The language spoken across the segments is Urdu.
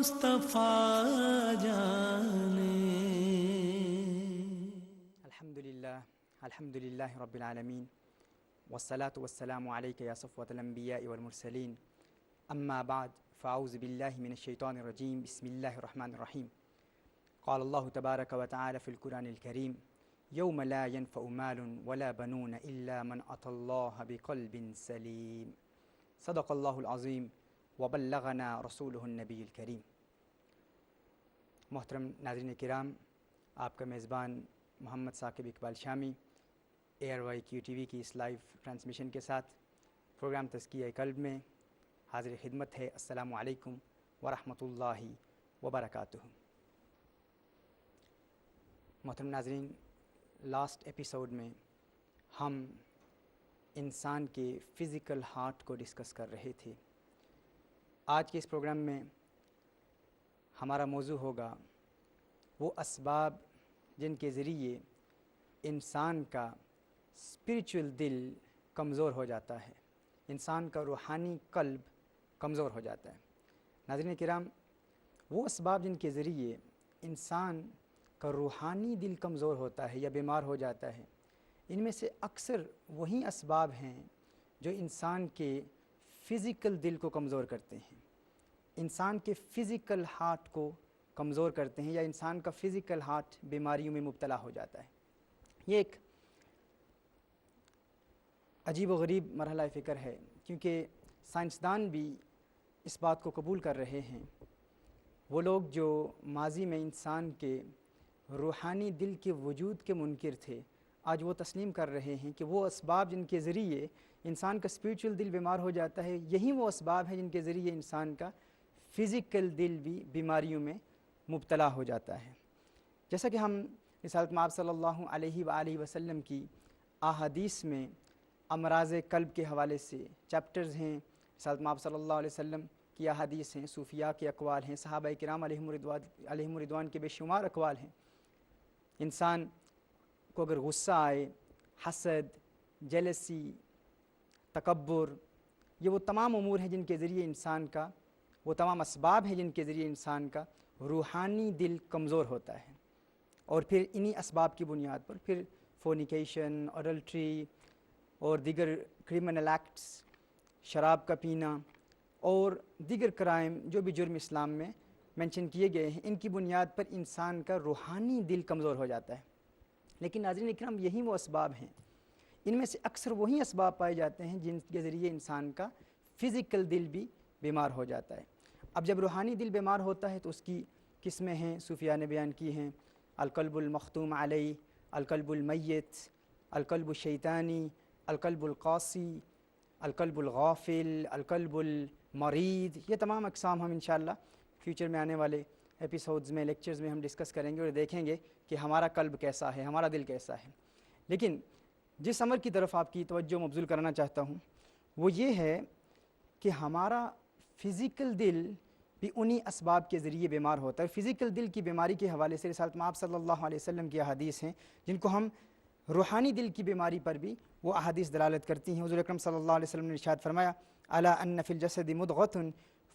مصطفیٰ جانے. الحمد للہ رب العالمین والصلاة والسلام علیک یا صفوۃ الانبیاء والمرسلین اما بعد فاعوذ باللہ من الشیطان الرجیم بسم اللہ الرحمن الرحیم. قال اللہ تبارک و تعالی فی القرآن الکریم یوم لا ينفع مال ولا بنون الا من اتى اللہ بقلب سلیم. صدق اللہ العظیم وبلغنا رسولہ النبی الکریم. محترم ناظرین کرام، آپ کا میزبان محمد ثاقب اقبال شامی ARYQ-TV کی اس لائیو ٹرانسمیشن کے ساتھ پروگرام تزکیہ قلب میں حاضر خدمت ہے. السلام علیکم ورحمۃ اللہ وبرکاتہ. محترم ناظرین، لاسٹ ایپیسوڈ میں ہم انسان کے فزیکل ہارٹ کو ڈسکس کر رہے تھے. آج کے اس پروگرام میں ہمارا موضوع ہوگا وہ اسباب جن کے ذریعے انسان کا اسپریچول دل کمزور ہو جاتا ہے، انسان کا روحانی قلب کمزور ہو جاتا ہے. ناظرین کرام، وہ اسباب جن کے ذریعے انسان کا روحانی دل کمزور ہوتا ہے یا بیمار ہو جاتا ہے، ان میں سے اکثر وہی اسباب ہیں جو انسان کے فزیکل دل کو کمزور کرتے ہیں، انسان کے فزیکل ہارٹ کو کمزور کرتے ہیں، یا انسان کا فزیکل ہارٹ بیماریوں میں مبتلا ہو جاتا ہے. یہ ایک عجیب و غریب مرحلہ فکر ہے، کیونکہ سائنسدان بھی اس بات کو قبول کر رہے ہیں. وہ لوگ جو ماضی میں انسان کے روحانی دل کے وجود کے منکر تھے، آج وہ تسلیم کر رہے ہیں کہ وہ اسباب جن کے ذریعے انسان کا اسپریچول دل بیمار ہو جاتا ہے، یہی وہ اسباب ہیں جن کے ذریعے انسان کا فزیکل دل بھی بیماریوں میں مبتلا ہو جاتا ہے. جیسا کہ ہم رسالت مآب صلی اللہ علیہ وآلہ وسلم کی احادیث میں امراض قلب کے حوالے سے چیپٹرز ہیں، رسالت مآب صلی اللہ علیہ وسلم کی احادیث ہیں، صوفیاء کے اقوال ہیں، صحابہ کرام علیہم رضوان کے بے شمار اقوال ہیں. انسان کو اگر غصہ آئے، حسد، جیلسی، تکبر، یہ وہ تمام امور ہیں جن کے ذریعے انسان کا، وہ تمام اسباب ہیں جن کے ذریعے انسان کا روحانی دل کمزور ہوتا ہے. اور پھر انہی اسباب کی بنیاد پر پھر فورنیکیشن، اڈلٹری اور دیگر کرمنل ایکٹس، شراب کا پینا اور دیگر کرائم جو بھی جرم اسلام میں مینشن کیے گئے ہیں، ان کی بنیاد پر انسان کا روحانی دل کمزور ہو جاتا ہے. لیکن ناظرین اکرام، یہی وہ اسباب ہیں، ان میں سے اکثر وہی اسباب پائے جاتے ہیں جن کے ذریعے انسان کا فزیکل دل بھی بیمار ہو جاتا ہے. اب جب روحانی دل بیمار ہوتا ہے تو اس کی قسمیں ہیں، صوفیاء نے بیان کی ہیں: القلب المختوم علیہ، القلب المیت، القلب الشیطانی، القلب القاسی، القلب الغافل، القلب المرید. یہ تمام اقسام ہم انشاءاللہ فیوچر میں آنے والے ایپیسوڈز میں، لیکچرز میں ہم ڈسکس کریں گے اور دیکھیں گے کہ ہمارا قلب کیسا ہے، ہمارا دل کیسا ہے. لیکن جس امر کی طرف آپ کی توجہ مبذول کرنا چاہتا ہوں وہ یہ ہے کہ ہمارا فزیکل دل بھی انہی اسباب کے ذریعے بیمار ہوتا ہے. فزیکل دل کی بیماری کے حوالے سے رسالت مآب صلی اللہ علیہ وسلم کی احادیث ہیں جن کو ہم روحانی دل کی بیماری پر بھی وہ احادیث دلالت کرتی ہیں. حضور اکرم صلی اللہ علیہ وسلم نے ارشاد فرمایا: الا ان فی الجسد مضغۃ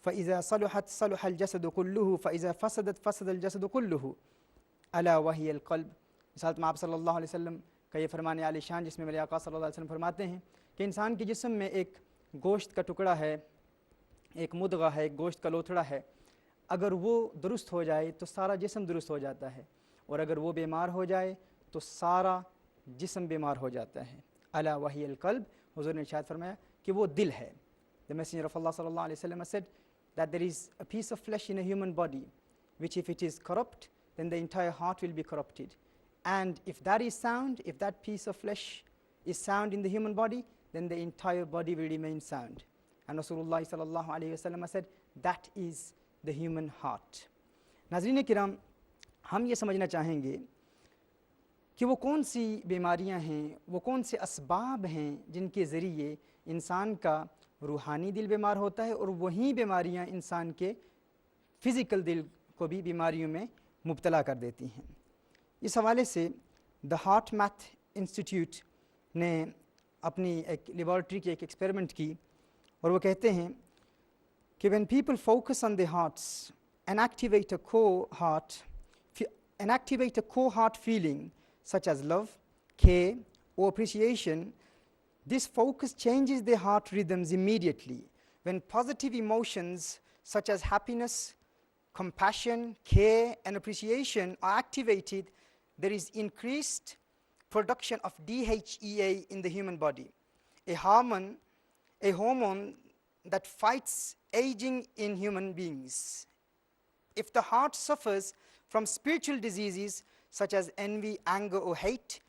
فاذا صلحت صلح الجسد كله فاذا فسدت فسد الجسد كله الا وهي القلب. رسالت مآب صلی اللہ علیہ وسلم کا یہ فرمان عالی شان، جس میں میرے آقا صلی اللہ علیہ وسلم فرماتے ہیں کہ انسان کے جسم میں ایک گوشت کا ٹکڑا ہے، ایک مدغہ ہے، ایک گوشت کا لوتھڑا ہے. اگر وہ درست ہو جائے تو سارا جسم درست ہو جاتا ہے، اور اگر وہ بیمار ہو جائے تو سارا جسم بیمار ہو جاتا ہے. الا وہی القلب. حضور نے ارشاد فرمایا کہ وہ دل ہے. The Messenger of Allah صلی اللہ علیہ وسلم said that there is a piece of flesh in a human body which if it is corrupt then the entire heart will be corrupted, and if that is sound, if that piece of flesh is sound in the human body, then the entire body will remain sound. And Rasulullah sallallahu alayhi wa sallam said that is the human heart. ناظرین کرام، ہم یہ سمجھنا چاہیں گے کہ وہ کون سی بیماریاں ہیں، وہ کون سے اسباب ہیں جن کے ذریعے انسان کا روحانی دل بیمار ہوتا ہے، اور وہی بیماریاں انسان کے فزیکل دل کو بھی بیماریوں میں مبتلا کر دیتی ہیں. اس حوالے سے دا ہارٹ میتھ انسٹیٹیوٹ نے اپنی ایک لیبارٹری کی ایک ایکسپیریمنٹ کی، اور وہ کہتے ہیں کہ when people focus on their hearts and activate a core heart feeling such as love, care, or appreciation. This focus changes the heart rhythms immediately. When positive emotions such as happiness, compassion, care, and appreciation are activated, there is increased production of DHEA in the human body, a hormone that fights aging in human beings. If the heart suffers from spiritual diseases such as envy, anger, or hate,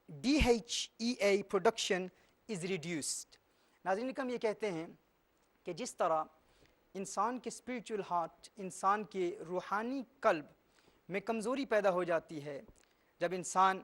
DHEA production is reduced. ناظرین ہم یہ کہتے ہیں کہ جس طرح انسان کے اسپریچول ہارٹ، انسان کے روحانی قلب میں کمزوری پیدا ہو جاتی ہے، جب انسان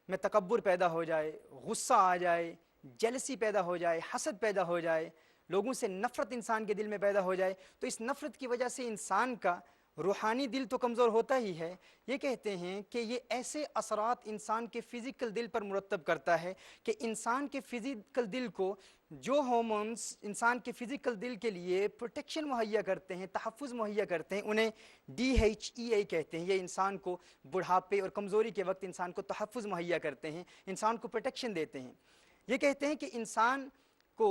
میں تکبر پیدا ہو جائے، غصہ آ جائے، جیلسی پیدا ہو جائے، حسد پیدا ہو جائے، لوگوں سے نفرت انسان کے دل میں پیدا ہو جائے، تو اس نفرت کی وجہ سے انسان کا روحانی دل تو کمزور ہوتا ہی ہے. یہ کہتے ہیں کہ یہ ایسے اثرات انسان کے فزیکل دل پر مرتب کرتا ہے کہ انسان کے فزیکل دل کو جو ہارمونز انسان کے فزیکل دل کے لیے پروٹیکشن مہیا کرتے ہیں، تحفظ مہیا کرتے ہیں، انہیں DHEA کہتے ہیں. یہ انسان کو بڑھاپے اور کمزوری کے وقت انسان کو تحفظ مہیا کرتے ہیں، انسان کو پروٹیکشن دیتے ہیں. یہ کہتے ہیں کہ انسان کو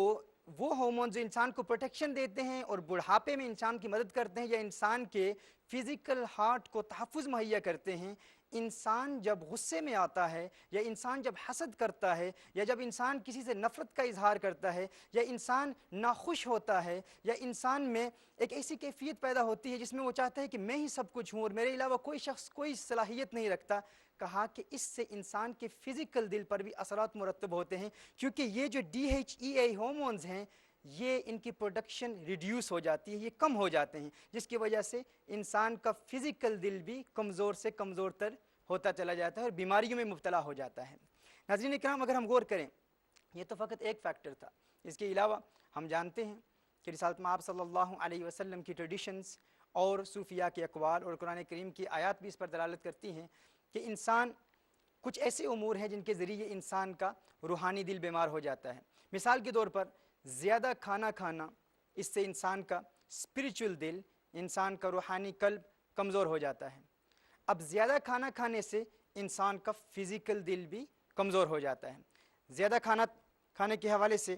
وہ ہارمون جو انسان کو پروٹیکشن دیتے ہیں اور بڑھاپے میں انسان کی مدد کرتے ہیں یا انسان کے فزیکل ہارٹ کو تحفظ مہیا کرتے ہیں، انسان جب غصے میں آتا ہے یا انسان جب حسد کرتا ہے یا جب انسان کسی سے نفرت کا اظہار کرتا ہے یا انسان ناخوش ہوتا ہے یا انسان میں ایک ایسی کیفیت پیدا ہوتی ہے جس میں وہ چاہتا ہے کہ میں ہی سب کچھ ہوں اور میرے علاوہ کوئی شخص کوئی صلاحیت نہیں رکھتا، کہا کہ اس سے انسان کے فزیکل دل پر بھی اثرات مرتب ہوتے ہیں، کیونکہ یہ جو DHEA ہارمونز ہیں یہ ان کی پروڈکشن ریڈیوس ہو جاتی ہے، یہ کم ہو جاتے ہیں، جس کی وجہ سے انسان کا فزیکل دل بھی کمزور سے کمزور تر ہوتا چلا جاتا ہے اور بیماریوں میں مبتلا ہو جاتا ہے. ناظرین اکرام، اگر ہم غور کریں یہ تو فقط ایک فیکٹر تھا. اس کے علاوہ ہم جانتے ہیں کہ رسالت مآب صلی اللہ علیہ وسلم کی ٹریڈیشنز اور صوفیاء کے اقوال اور قرآن کریم کی آیات بھی اس پر دلالت کرتی ہیں کہ انسان کچھ ایسے امور ہیں جن کے ذریعے انسان کا روحانی دل بیمار ہو جاتا ہے. مثال کے طور پر زیادہ کھانا کھانا، اس سے انسان کا اسپریچول دل، انسان کا روحانی قلب کمزور ہو جاتا ہے. اب زیادہ کھانا کھانے سے انسان کا فزیکل دل بھی کمزور ہو جاتا ہے. زیادہ کھانا کھانے کے حوالے سے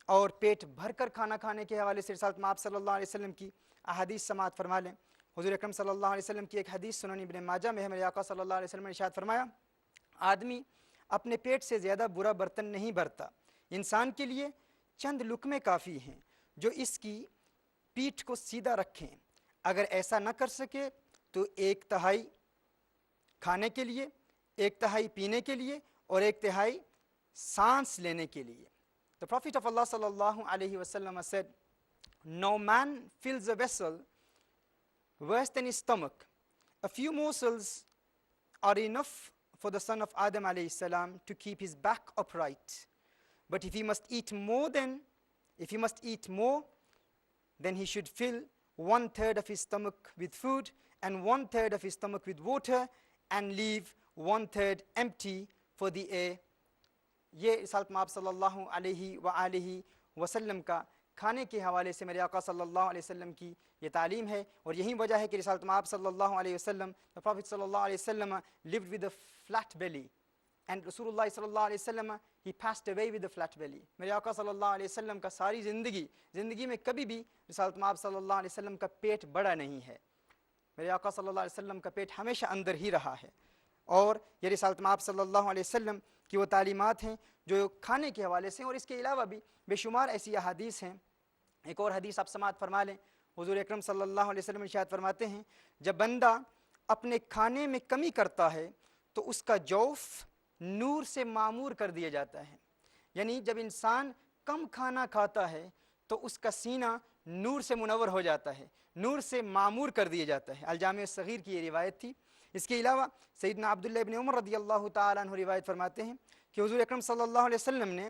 اور پیٹ بھر کر کھانا کھانے کے حوالے سے رسالت مآب صلی اللہ علیہ وسلم کی احادیث سماعت فرما لیں. حضور اکرم صلی اللہ علیہ وسلم کی ایک حدیث سنن ابن ماجہ میں ہے، میرے آقا صلی اللہ علیہ وسلم نے ارشاد فرمایا، آدمی اپنے پیٹ سے زیادہ برا برتن نہیں بھرتا، انسان کے لیے چند لقمے کافی ہیں جو اس کی پیٹھ کو سیدھا رکھیں، اگر ایسا نہ کر سکے تو 1/3 کھانے کے لیے، 1/3 پینے کے لیے اور 1/3 سانس لینے کے لیے. The Prophet of Allah sallallahu alayhi wasallam said, no man fills a vessel worse than his stomach. A few morsels are enough for the son of Adam alayhi salam to keep his back upright. But if he must eat more, then he should fill 1/3 of his stomach with food and 1/3 of his stomach with water and leave 1/3 empty for the air. یہ رسالت مآب صلی اللہ علیہ وآلہ وسلم کا کھانے کے حوالے سے میرے آقا صلی اللہ علیہ وسلم کی یہ تعلیم ہے، اور یہی وجہ ہے کہ رسالت مآب صلی اللہ علیہ وسلم the Prophet صلی اللہ علیہ وسلم lived with a flat belly and رسول اللہ صلی اللہ علیہ وسلم he passed away with a flat belly. میرے آقا صلی اللہ علیہ وسلم کا ساری زندگی میں کبھی بھی رسالت مآب صلی اللہ علیہ وسلم کا پیٹ بڑا نہیں ہے. میرے آقا صلی اللہ علیہ وسلم کا پیٹ ہمیشہ اندر ہی رہا ہے، اور یہ رسالت مآب صلی اللہ علیہ وسلم کی وہ تعلیمات ہیں جو کھانے کے حوالے سے، اور اس کے علاوہ بھی بے شمار ایسی احادیث ہیں. ایک اور حدیث آپ سماعت فرما لیں. حضور اکرم صلی اللہ علیہ وسلم ارشاد فرماتے ہیں، جب بندہ اپنے کھانے میں کمی کرتا ہے تو اس کا جوف نور سے معمور کر دیا جاتا ہے. یعنی جب انسان کم کھانا کھاتا ہے تو اس کا سینہ نور سے منور ہو جاتا ہے، نور سے معمور کر دیا جاتا ہے. الجامع الصغیر کی یہ روایت تھی. اس کے علاوہ سیدنا عبداللہ ابن عمر رضی اللہ تعالیٰ عنہ روایت فرماتے ہیں کہ حضور اکرم صلی اللہ علیہ وسلم نے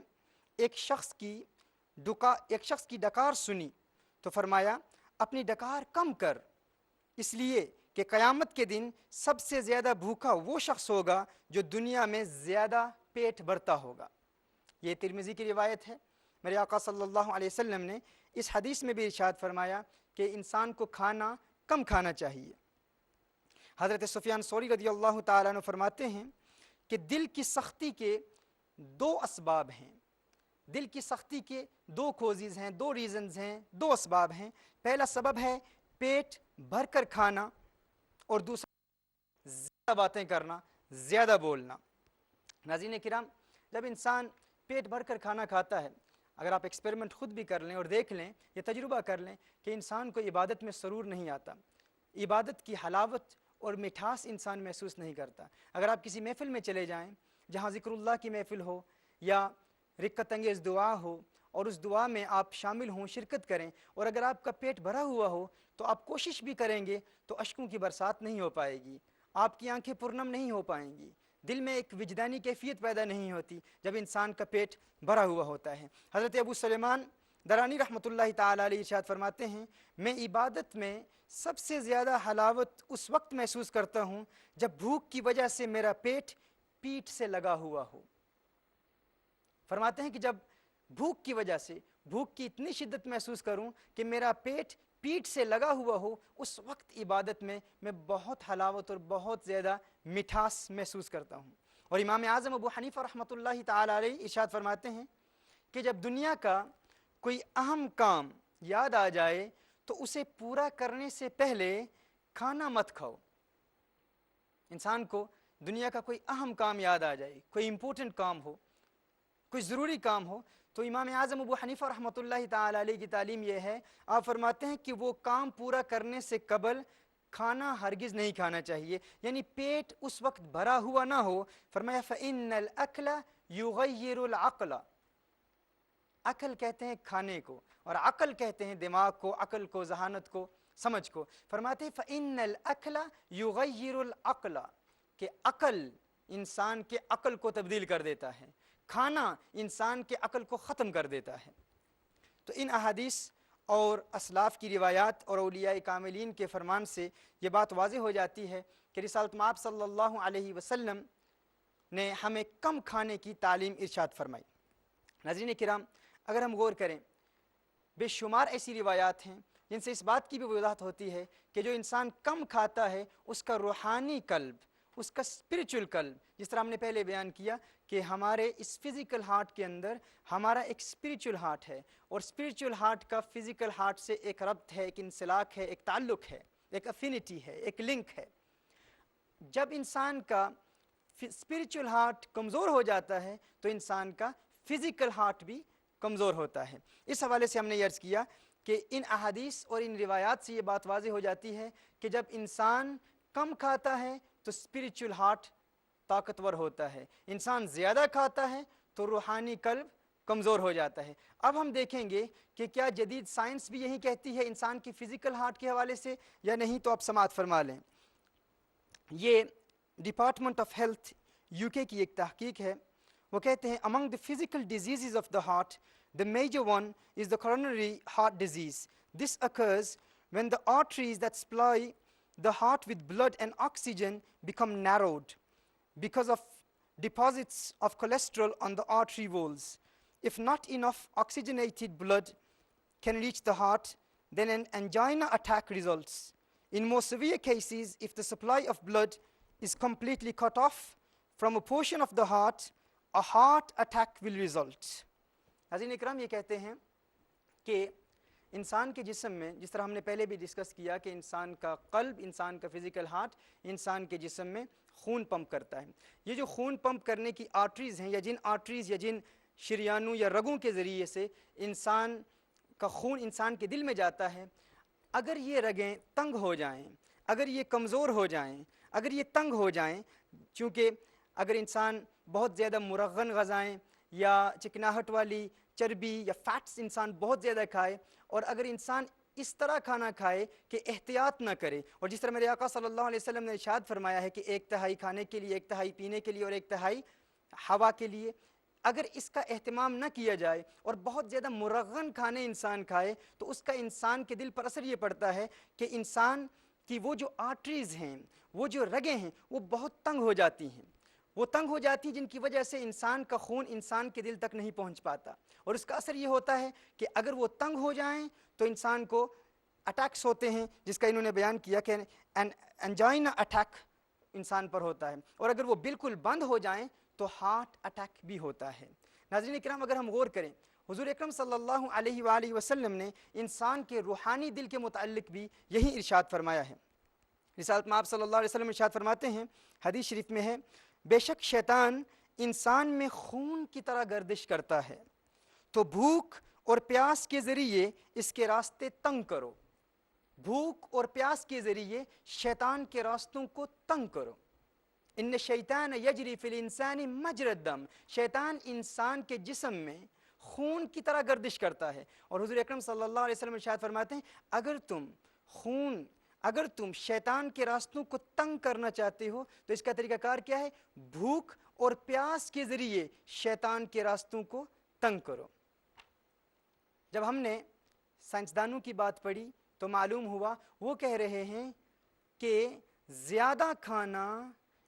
ایک شخص کی ڈکار سنی تو فرمایا، اپنی ڈکار کم کر، اس لیے کہ قیامت کے دن سب سے زیادہ بھوکا وہ شخص ہوگا جو دنیا میں زیادہ پیٹ بھرتا ہوگا. یہ ترمذی کی روایت ہے. میرے آقا صلی اللہ علیہ وسلم نے اس حدیث میں بھی ارشاد فرمایا کہ انسان کو کھانا کم کھانا چاہیے۔ حضرت سفیان ثوری رضی اللہ تعالیٰ عنہ فرماتے ہیں کہ دل کی سختی کے دو اسباب ہیں، دل کی سختی کے دو کوزز ہیں، دو ریزنز ہیں، دو اسباب ہیں۔ پہلا سبب ہے پیٹ بھر کر کھانا، اور دوسرا زیادہ باتیں کرنا، زیادہ بولنا۔ ناظرین کرام، جب انسان پیٹ بھر کر کھانا کھاتا ہے، اگر آپ ایکسپیریمنٹ خود بھی کر لیں اور دیکھ لیں، یہ تجربہ کر لیں کہ انسان کو عبادت میں سرور نہیں آتا، عبادت کی حلاوت اور مٹھاس انسان محسوس نہیں کرتا۔ اگر آپ کسی محفل میں چلے جائیں جہاں ذکر اللہ کی محفل ہو یا رکعت انگیز دعا ہو، اور اس دعا میں آپ شامل ہوں، شرکت کریں، اور اگر آپ کا پیٹ بھرا ہوا ہو تو آپ کوشش بھی کریں گے تو اشکوں کی برسات نہیں ہو پائے گی، آپ کی آنکھیں پرنم نہیں ہو پائیں گی، دل میں ایک وجدانی کیفیت پیدا نہیں ہوتی جب انسان کا پیٹ بھرا ہوا ہوتا ہے۔ حضرت ابو سلیمان درانی رحمۃ اللہ تعالیٰ علیہ ارشاد فرماتے ہیں، میں عبادت میں سب سے زیادہ حلاوت اس وقت محسوس کرتا ہوں جب بھوک کی وجہ سے میرا پیٹ پیٹھ سے لگا ہوا ہو۔ فرماتے ہیں کہ جب بھوک کی وجہ سے بھوک کی اتنی شدت محسوس کروں کہ میرا پیٹ پیٹھ سے لگا ہوا ہو، اس وقت عبادت میں بہت حلاوت اور بہت زیادہ مٹھاس محسوس کرتا ہوں۔ اور امام اعظم ابو حنیفہ رحمۃ اللہ تعالیٰ علیہ ارشاد فرماتے ہیں کہ جب دنیا کا کوئی اہم کام یاد آ جائے تو اسے پورا کرنے سے پہلے کھانا مت کھاؤ۔ انسان کو دنیا کا کوئی اہم کام یاد آ جائے، کوئی امپورٹنٹ کام ہو، کوئی ضروری کام ہو، تو امام اعظم ابو حنیفہ رحمۃ اللہ تعالیٰ علیہ کی تعلیم یہ ہے، آپ فرماتے ہیں کہ وہ کام پورا کرنے سے قبل کھانا ہرگز نہیں کھانا چاہیے، یعنی پیٹ اس وقت بھرا ہوا نہ ہو۔ فرمایا فَإِنَّ الْأَكْلَ يُغَيِّرُ الْعَقْلَ، عقل کہتے ہیں کھانے کو، اور عقل کہتے ہیں دماغ کو، عقل کو، ذہانت کو، سمجھ کو۔ فرماتے ہیں فَإِنَّ الْأَكْلَ يُغَيِّرُ الْعَقْلَ، کہ عقل انسان کے عقل کو تبدیل کر دیتا ہے، کھانا انسان کے عقل کو ختم کر دیتا ہے۔ تو ان احادیث اور اسلاف کی روایات اور اولیاء کاملین کے فرمان سے یہ بات واضح ہو جاتی ہے کہ رسالت مآب صلی اللہ علیہ وسلم نے ہمیں کم کھانے کی تعلیم ارشاد فرمائی۔ ناظرین کرام، اگر ہم غور کریں، بے شمار ایسی روایات ہیں جن سے اس بات کی بھی وضاحت ہوتی ہے کہ جو انسان کم کھاتا ہے اس کا روحانی قلب، اس کا اسپریچول قلب، جس طرح ہم نے پہلے بیان کیا کہ ہمارے اس فزیکل ہارٹ کے اندر ہمارا ایک اسپریچول ہارٹ ہے، اور اسپریچول ہارٹ کا فزیکل ہارٹ سے ایک ربط ہے، ایک انسلاک ہے، ایک تعلق ہے، ایک افینٹی ہے، ایک لنک ہے۔ جب انسان کا اسپریچول ہارٹ کمزور ہو جاتا ہے تو انسان کا فزیکل ہارٹ بھی کمزور ہوتا ہے۔ اس حوالے سے ہم نے عرض کیا کہ ان احادیث اور ان روایات سے یہ بات واضح ہو جاتی ہے کہ جب انسان کم کھاتا ہے تو اسپریچول ہارٹ طاقتور ہوتا ہے، انسان زیادہ کھاتا ہے تو روحانی قلب کمزور ہو جاتا ہے۔ اب ہم دیکھیں گے کہ کیا جدید سائنس بھی یہی کہتی ہے انسان کی فزیکل ہارٹ کے حوالے سے یا نہیں، تو آپ سماعت فرما لیں۔ یہ ڈپارٹمنٹ آف ہیلتھ یو کے کی ایک تحقیق ہے، وہ کہتے ہیں among the physical diseases of the heart, the major one is the coronary heart disease. This occurs when the arteries that supply the heart with blood and oxygen become narrowed because of deposits of cholesterol on the artery walls. If not enough oxygenated blood can reach the heart, then an angina attack results. In more severe cases, if the supply of blood is completely cut off from a portion of the heart, a heart attack will result. حضرین اکرام، یہ کہتے ہیں کہ انسان کے جسم میں، جس طرح ہم نے پہلے بھی ڈسکس کیا کہ انسان کا قلب، انسان کا فزیکل ہارٹ انسان کے جسم میں خون پمپ کرتا ہے۔ یہ جو خون پمپ کرنے کی آرٹریز ہیں، یا جن آرٹریز یا جن شریانوں یا رگوں کے ذریعے سے انسان کا خون انسان کے دل میں جاتا ہے، اگر یہ رگیں تنگ ہو جائیں، اگر یہ کمزور ہو جائیں، اگر یہ تنگ ہو جائیں، چونکہ اگر انسان بہت زیادہ مرغن غذائیں یا چکناہٹ والی چربی یا فیٹس انسان بہت زیادہ کھائے، اور اگر انسان اس طرح کھانا کھائے کہ احتیاط نہ کرے، اور جس طرح میرے آقا صلی اللہ علیہ وسلم نے ارشاد فرمایا ہے کہ 1/3 کھانے کے لیے، 1/3 پینے کے لیے اور 1/3 ہوا کے لیے، اگر اس کا اہتمام نہ کیا جائے اور بہت زیادہ مرغن کھانے انسان کھائے تو اس کا انسان کے دل پر اثر یہ پڑتا ہے کہ انسان کی وہ جو آرٹریز ہیں، وہ جو رگیں ہیں، وہ بہت تنگ ہو جاتی ہیں، وہ تنگ ہو جاتی ہیں، جن کی وجہ سے انسان کا خون انسان کے دل تک نہیں پہنچ پاتا، اور اس کا اثر یہ ہوتا ہے کہ اگر وہ تنگ ہو جائیں تو انسان کو اٹیکس ہوتے ہیں جس کا انہوں نے بیان کیا کہ انجائنا اٹیک انسان پر ہوتا ہے، اور اگر وہ بالکل بند ہو جائیں تو ہارٹ اٹیک بھی ہوتا ہے۔ ناظرین کرام، اگر ہم غور کریں، حضور اکرم صلی اللہ علیہ وآلہ وسلم نے انسان کے روحانی دل کے متعلق بھی یہی ارشاد فرمایا ہے۔ رسالت میں آپ صلی اللہ علیہ وسلم ارشاد فرماتے ہیں، حدیث شریف میں ہے، بے شک شیطان انسان میں خون کی طرح گردش کرتا ہے، تو بھوک اور پیاس کے ذریعے اس کے راستے تنگ کرو۔ بھوک اور پیاس کے ذریعے شیطان کے راستوں کو تنگ کرو۔ ان الشیطان یجری فی الانسان مجری الدم، شیطان انسان کے جسم میں خون کی طرح گردش کرتا ہے، اور حضور اکرم صلی اللہ علیہ وسلم ارشاد فرماتے ہیں، اگر تم شیطان کے راستوں کو تنگ کرنا چاہتے ہو تو اس کا طریقہ کار کیا ہے؟ بھوک اور پیاس کے ذریعے شیطان کے راستوں کو تنگ کرو۔ جب ہم نے سائنسدانوں کی بات پڑھی تو معلوم ہوا وہ کہہ رہے ہیں کہ زیادہ کھانا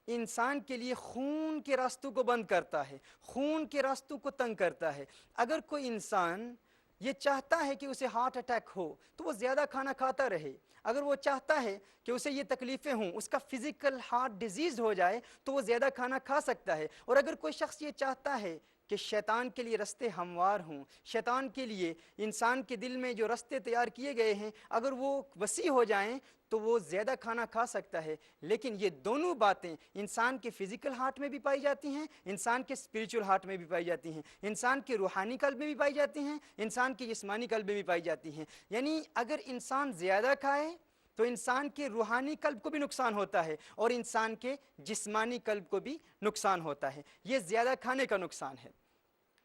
انسان کے لیے خون کے راستوں کو بند کرتا ہے، خون کے راستوں کو تنگ کرتا ہے۔ اگر کوئی انسان یہ چاہتا ہے کہ اسے ہارٹ اٹیک ہو تو وہ زیادہ کھانا کھاتا رہے، اگر وہ چاہتا ہے کہ اسے یہ تکلیفیں ہوں، اس کا فزیکل ہارٹ ڈیزیز ہو جائے تو وہ زیادہ کھانا کھا سکتا ہے۔ اور اگر کوئی شخص یہ چاہتا ہے کہ شیطان کے لیے رستے ہموار ہوں، شیطان کے لیے انسان کے دل میں جو رستے تیار کیے گئے ہیں اگر وہ وسیع ہو جائیں تو وہ زیادہ کھانا کھا سکتا ہے۔ لیکن یہ دونوں باتیں انسان کے فزیکل ہارٹ میں بھی پائی جاتی ہیں، انسان کے اسپریچول ہارٹ میں بھی پائی جاتی ہیں، انسان کے روحانی قلب میں بھی پائی جاتی ہیں، انسان کے جسمانی قلب میں بھی پائی جاتی ہیں۔ یعنی اگر انسان زیادہ کھائے تو انسان کے روحانی قلب کو بھی نقصان ہوتا ہے اور انسان کے جسمانی قلب کو بھی نقصان ہوتا ہے۔ یہ زیادہ کھانے کا نقصان ہے۔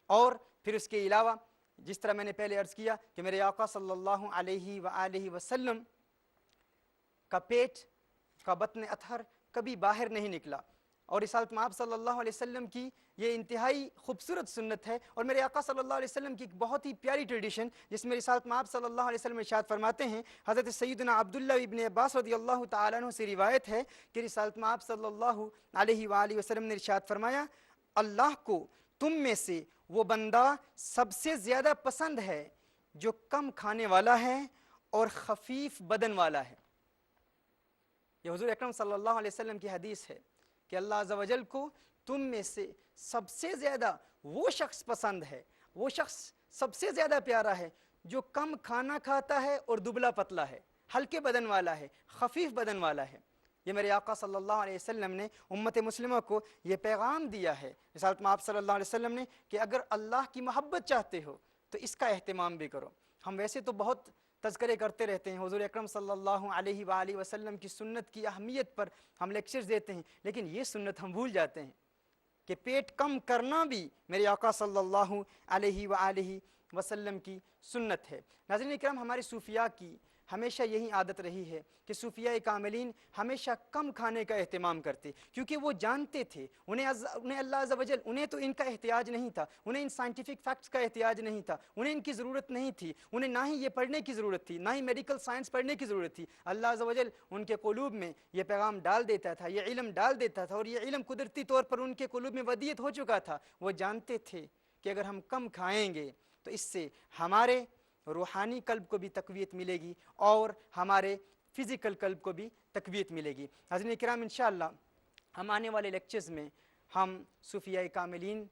اور پھر اس کے علاوہ جس طرح میں نے پہلے عرض کیا کہ میرے آقا صلی اللہ علیہ وآلہ وسلم کا پیٹ کا بطن اطہر کبھی باہر نہیں نکلا، اور رسالت میں آپ صلی اللہ علیہ وسلم کی یہ انتہائی خوبصورت سنت ہے، اور میرے آقا صلی اللہ علیہ وسلم کی ایک بہت ہی پیاری ٹریڈیشن جس میں رسالت میں آپ صلی اللہ علیہ وسلم ارشاد فرماتے ہیں، حضرت سیدنا عبداللہ ابن عباس رضی اللہ تعالیٰ عنہ سے روایت ہے کہ رسالت میں آپ صلی اللہ علیہ وآلہ وسلم نے ارشاد فرمایا، اللہ کو تم میں سے وہ بندہ سب سے زیادہ پسند ہے جو کم کھانے والا ہے اور خفیف بدن والا ہے۔ یہ حضور اکرم صلی اللہ علیہ وسلم کی حدیث ہے کہ اللہ عز و جل کو تم میں سے سب سے زیادہ وہ شخص پسند ہے، وہ شخص سب سے زیادہ پیارا ہے جو کم کھانا کھاتا ہے اور دبلا پتلا ہے، ہلکے بدن والا ہے، خفیف بدن والا ہے۔ یہ میرے آقا صلی اللہ علیہ وسلم نے امت مسلمہ کو یہ پیغام دیا ہے رسالت میں آپ صلی اللہ علیہ وسلم نے کہ اگر اللہ کی محبت چاہتے ہو تو اس کا اہتمام بھی کرو۔ ہم ویسے تو بہت تذکرے کرتے رہتے ہیں، حضور اکرم صلی اللہ علیہ وآلہ وسلم کی سنت کی اہمیت پر ہم لیکچرز دیتے ہیں، لیکن یہ سنت ہم بھول جاتے ہیں کہ پیٹ کم کرنا بھی میرے آقا صلی اللہ علیہ وآلہ وسلم کی سنت ہے۔ ناظرین کرام، ہمارے صوفیاء کی ہمیشہ یہی عادت رہی ہے کہ صوفیاء کاملین ہمیشہ کم کھانے کا اہتمام کرتے، کیونکہ وہ جانتے تھے انہیں اللہ عز و جل، انہیں تو ان کا احتیاج نہیں تھا، انہیں ان سائنٹیفک فیکٹس کا احتیاج نہیں تھا، انہیں ان کی ضرورت نہیں تھی، انہیں نہ ہی یہ پڑھنے کی ضرورت تھی، نہ ہی میڈیکل سائنس پڑھنے کی ضرورت تھی۔ اللہ عز و جل ان کے قلوب میں یہ پیغام ڈال دیتا تھا، یہ علم ڈال دیتا تھا، اور یہ علم قدرتی طور پر ان کے قلوب میں ودیت ہو چکا تھا۔ وہ جانتے تھے کہ اگر ہم کم کھائیں گے تو اس سے ہمارے روحانی قلب کو بھی تقویت ملے گی اور ہمارے فزیکل قلب کو بھی تقویت ملے گی۔ حضرات کرام، انشاءاللہ ہم آنے والے لیکچرز میں ہم صوفیاء کاملین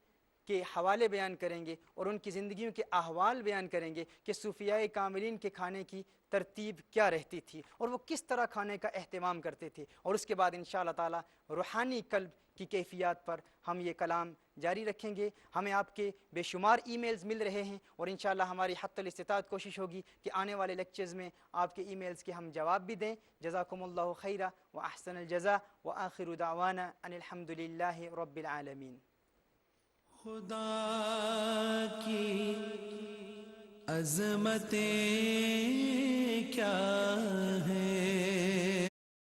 کے حوالے بیان کریں گے اور ان کی زندگیوں کے احوال بیان کریں گے کہ صوفیاء کاملین کے کھانے کی ترتیب کیا رہتی تھی اور وہ کس طرح کھانے کا اہتمام کرتے تھے، اور اس کے بعد انشاءاللہ تعالی روحانی قلب کی کیفیات پر ہم یہ کلام جاری رکھیں گے۔ ہمیں آپ کے بے شمار ای میلز مل رہے ہیں اور انشاءاللہ ہماری حتی الاستطاعت کوشش ہوگی کہ آنے والے لیکچرز میں آپ کے ای میلز کے ہم جواب بھی دیں۔ جزاکم اللہ خیرا و احسن الجزاء و آخر دعوانا ان الحمد للہ رب العالمین۔ خدا کی عظمتیں کیا ہیں،